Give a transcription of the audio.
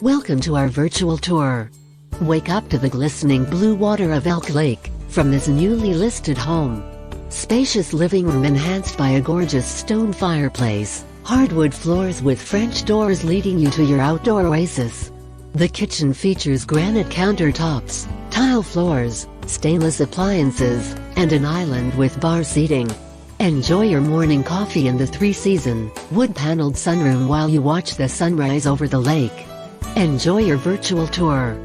Welcome to our virtual tour. Wake up to the glistening blue water of Elk Lake from this newly listed home. Spacious living room enhanced by a gorgeous stone fireplace, hardwood floors with French doors leading you to your outdoor oasis. The kitchen features granite countertops, tile floors, stainless appliances, and an island with bar seating. Enjoy your morning coffee in the three-season, wood-paneled sunroom while you watch the sunrise over the lake. Enjoy your virtual tour.